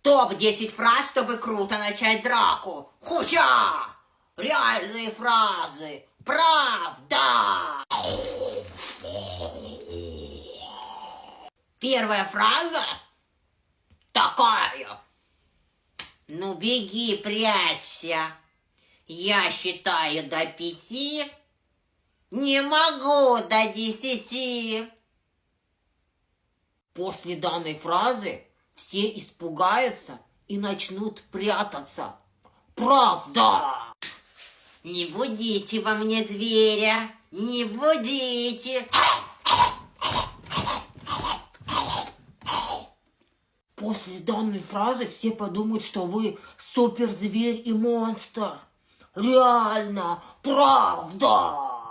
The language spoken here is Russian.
Топ-10 фраз, чтобы круто начать драку. Хуча! Реальные фразы. Правда! Первая фраза такая. Ну беги, прячься. Я считаю до 5. Не могу до 10. После данной фразы все испугаются и начнут прятаться. Правда! Не будите во мне зверя, не будите. После данной фразы все подумают, что вы суперзверь и монстр. Реально, правда!